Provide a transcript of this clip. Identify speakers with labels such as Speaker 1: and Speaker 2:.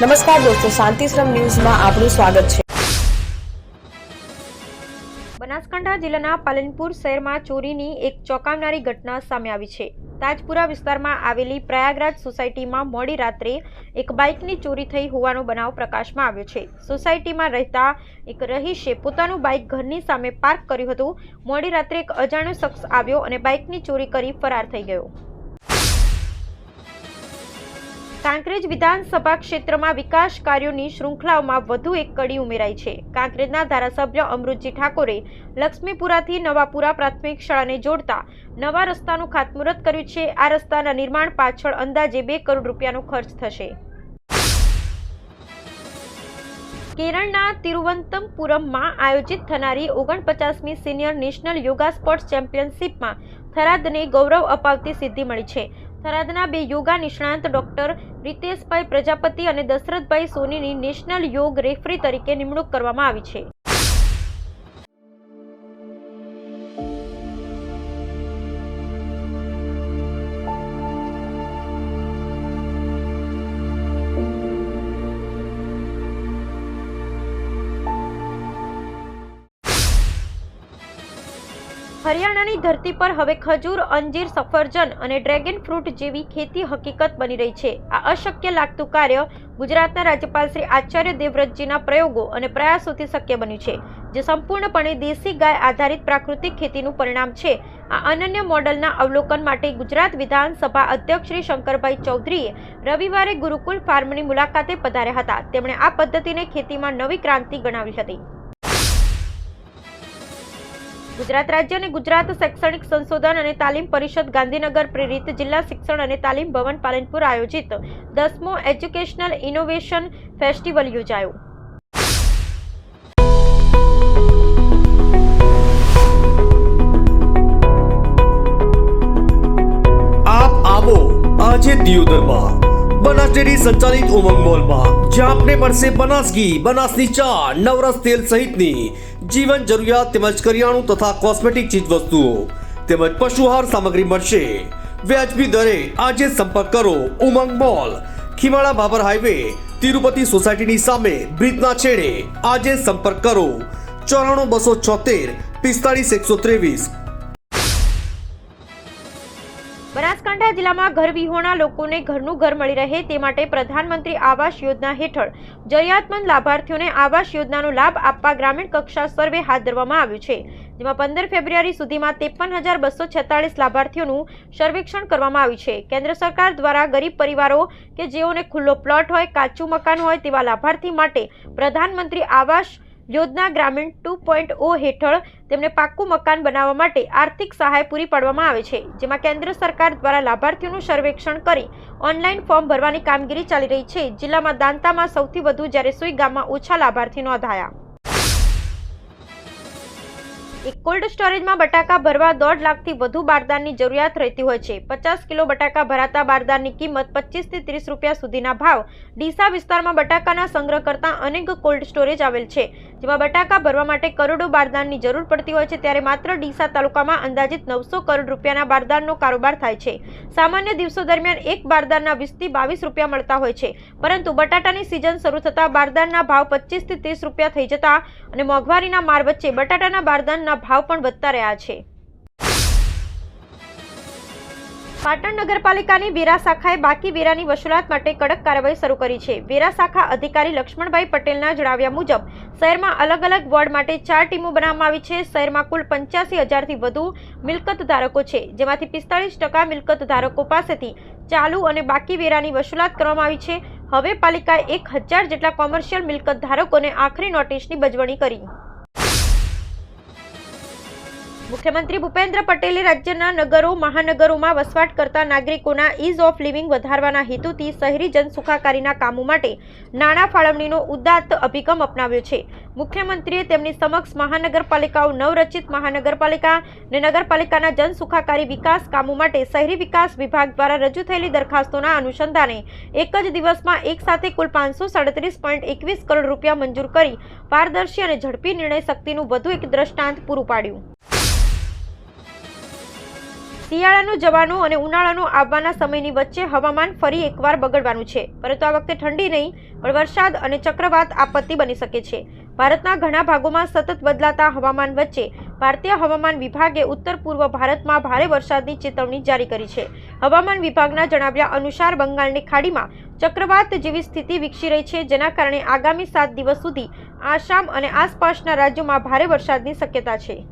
Speaker 1: નમસ્કાર દોસ્તો, શાંતિશ્રમ ન્યૂઝમાં આપનું સ્વાગત છે।
Speaker 2: બનાસકાંઠા જિલ્લાના પાલનપુર શહેરમાં ચોરીની એક ચોંકાવનારી ઘટના સામે આવી છે। તાજપુરા વિસ્તારમાં આવેલી પ્રયાગરાજ સોસાયટીમાં મોડી રાત્રે એક બાઇકની ચોરી થઈ હોવાનો બનાવ પ્રકાશમાં આવ્યો છે। સોસાયટીમાં રહેતા એક રહીશે પોતાનું બાઇક ઘરની સામે પાર્ક કર્યું હતું। મોડી રાત્રે એક અજાણ્યો શખ્સ આવ્યો અને બાઇકની ચોરી કરી ફરાર થઈ ગયો। કાંકરેજ વિધાનસભા ક્ષેત્રમાં વિકાસ કાર્યોની શૃંખલાઓમાં વધુ એક કડી ઉમેરાઈ છે। કાંકરેજના ધારાસભ્ય અમૃતજી ઠાકોરે લક્ષ્મીપુરાથી નવાપુરા પ્રાથમિક શાળાને જોડતા નવા રસ્તાનું ખાતમુહૂર્ત કર્યું છે। આ રસ્તાના નિર્માણ પાછળ અંદાજે 2 કરોડ રૂપિયાનો ખર્ચ થશે। કેરળના તિરુવનંતપુરમમાં આયોજિત થનારી 49મી સિનિયર નેશનલ યોગા સ્પોર્ટ્સ ચેમ્પિયનશિપમાં થરાદને ગૌરવ અપાવતી સિદ્ધિ મળી છે। થરાદના 2 યોગા નિષ્ણાંત ડોક્ટર રીતેશભાઈ પ્રજાપતિ અને દશરથભાઈ સોનીની નેશનલ યોગ રેફરી તરીકે નિમણૂક કરવામાં આવી છે। હરિયાણાની ધરતી પર હવે ખજૂર, અંજીર, સફરજન અને ડ્રેગન ફ્રૂટ જેવી ખેતી હકીકત બની રહી છે। આ અશક્ય લાગતું કાર્ય ગુજરાતના રાજ્યપાલ શ્રી આચાર્ય દેવવ્રતજીના પ્રયોગો અને પ્રયાસોથી શક્ય બન્યું છે, જે સંપૂર્ણપણે દેશી ગાય આધારિત પ્રાકૃતિક ખેતીનું પરિણામ છે। આ અનન્ય મોડલના અવલોકન માટે ગુજરાત વિધાનસભા અધ્યક્ષ શ્રી શંકરભાઈ ચૌધરીએ રવિવારે ગુરુકુલ ફાર્મની મુલાકાતે પધાર્યા હતા। તેમણે આ પદ્ધતિને ખેતીમાં નવી ક્રાંતિ ગણાવી હતી। ગુજરાત રાજ્ય અને ગુજરાત શૈક્ષણિક સંશોધન અને તાલીમ પરિષદ ગાંધીનગર પ્રેરિત જિલ્લા શિક્ષણ અને તાલીમ ભવન પાલનપુર આયોજિત 10મો એજ્યુકેશનલ ઇનોવેશન ફેસ્ટિવલ યોજાયો।
Speaker 3: આપ આવો આજે દિયોદરમાં બનાસ ડેરી સંચાલિત ઉમંગ મોલમાં, જ્યાં આપને મળશે બનાસ ઘી, બનાસની ચા, નવરસ તેલ સહિતની જીવન જરૂરિયાત તેમજ કરિયાણું તથા કોસ્મેટિક ચીજ વસ્તુઓ તેમજ પશુહાર સામગ્રી મળશે। વ્યાજબી દરે આજે સંપર્ક કરો ઉમંગ મોલ, ખીમાળા બાબર હાઈવે, તિરુપતિ સોસાયટીની સામે, બ્રિજના છેડે। આજે સંપર્ક કરો 94 276 45 123।
Speaker 2: બનાસકાંઠા જિલ્લામાં ઘર વિહોણા લોકોને ઘરનું ઘર મળી રહે તે માટે પ્રધાનમંત્રી આવાસ યોજના હેઠળ જરૂરિયાતમંદ લાભાર્થીઓને આવાસ યોજનાનો લાભ આપવા ગ્રામીણ કક્ષા સર્વે હાથ ધરવામાં આવ્યું છે, જેમાં 15 ફેબ્રુઆરી સુધીમાં 53,246 લાભાર્થીઓનું સર્વેક્ષણ કરવામાં આવ્યું છે। કેન્દ્ર સરકાર દ્વારા ગરીબ પરિવારો કે જેઓને ખુલ્લો પ્લોટ હોય, કાચું મકાન હોય તેવા લાભાર્થી માટે પ્રધાનમંત્રી આવાસ યોજના ગ્રામીણ 2.0 હેઠળ તેમને પાક્કું મકાન બનાવવા માટે આર્થિક સહાય પૂરી પાડવામાં આવે છે, જેમાં કેન્દ્ર સરકાર દ્વારા લાભાર્થીઓનું સર્વેક્ષણ કરી ઓનલાઈન ફોર્મ ભરવાની કામગીરી ચાલી રહી છે। જિલ્લામાં દાંતામાં સૌથી વધુ જ્યારે સુઈ ગામમાં ઓછા લાભાર્થી નોંધાયા। એક કોલ્ડ સ્ટોરેજમાં બટાકા ભરવા 1.5 લાખથી વધુ બારદાનની જરૂરિયાત રહેતી હોય છે। 50 કિલો બટાકા ભરાતા બારદાનની કિંમત 25 થી 30 રૂપિયા સુધીના ભાવ। ડીસા વિસ્તારમાં બટાકાના સંગ્રહ કરતા અનેક કોલ્ડ સ્ટોરેજ આવેલ છે, જેમાં બટાકા ભરવા માટે કરોડો બારદાનની જરૂર પડતી હોય છે, ત્યારે માત્ર ડીસા તાલુકામાં અંદાજિત 900 કરોડ રૂપિયાના બારદાનનો કારોબાર થાય છે। સામાન્ય દિવસો દરમિયાન એક બારદાનના 20 થી 22 રૂપિયા મળતા હોય છે, પરંતુ બટાટાની સિઝન શરૂ થતા બારદાનના ભાવ 25 થી 30 રૂપિયા થઈ જતા અને મોંઘવારીના માર વચ્ચે બટાટાના બારદાનના ભાવ પણ વધતા રહ્યા છે। પાટણ નગરપાલિકાની વેરા શાખાએ બાકી વેરાની વસૂલાત માટે કડક કાર્યવાહી શરૂ કરી છે। વેરા શાખા અધિકારી લક્ષ્મણભાઈ પટેલના જણાવ્યા મુજબ શહેરમાં અલગ અલગ વોર્ડ માટે 4 ટીમો બનાવવામાં આવી છે। શહેરમાં કુલ 85,000થી વધુ મિલકત ધારકો છે, જેમાંથી 45% મિલકત ધારકો પાસેથી ચાલુ અને બાકી વેરાની વસૂલાત કરવામાં આવી છે। હવે પાલિકાએ 1,000 જેટલા કોમર્શિયલ મિલકત ધારકોને આખરી નોટિસની બજવણી કરી। મુખ્યમંત્રી ભૂપેન્દ્ર પટેલે રાજ્યના નગરો મહાનગરોમાં વસવાટ કરતા નાગરિકોના ઇઝ ઓફ લિવિંગ વધારવાના હેતુથી શહેરી જનસુખાકારીના કામો માટે નાણાં ફાળવણીનો ઉદાત્ત અભિગમ અપનાવ્યો છે। મુખ્યમંત્રીએ તેમની સમક્ષ મહાનગરપાલિકાઓ, નવરચિત મહાનગરપાલિકા અને નગરપાલિકાના જનસુખાકારી વિકાસ કામો માટે શહેરી વિકાસ વિભાગ દ્વારા રજૂ થયેલી દરખાસ્તોના અનુસંધાને એક જ દિવસમાં એક સાથે કુલ 537.21 કરોડ રૂપિયા મંજૂર કરી પારદર્શી અને ઝડપી નિર્ણય શક્તિનું વધુ એક દ્રષ્ટાંત પૂરું પાડ્યું। શિયાળાનું જવાનું અને ઉનાળાનું આવવાના સમયની વચ્ચે હવામાન ફરી એકવાર બગડવાનું છે, પરંતુ આ વખતે ઠંડી નહીં પણ વરસાદ અને ચક્રવાત આપત્તિ બની શકે છે. ભારતના ઘણા ભાગોમાં સતત બદલાતા હવામાન વચ્ચે ભારતીય હવામાન વિભાગે ઉત્તર પૂર્વ ભારતમાં ભારે વરસાદની ચેતવણી જારી કરી છે. હવામાન વિભાગના જણાવ્યા અનુસાર બંગાળની ખાડીમાં ચક્રવાત જેવી સ્થિતિ વિકસી રહી છે, જેના કારણે આગામી 7 દિવસ સુધી આસામ અને આસપાસના રાજ્યોમાં ભારે વરસાદની શક્યતા છે.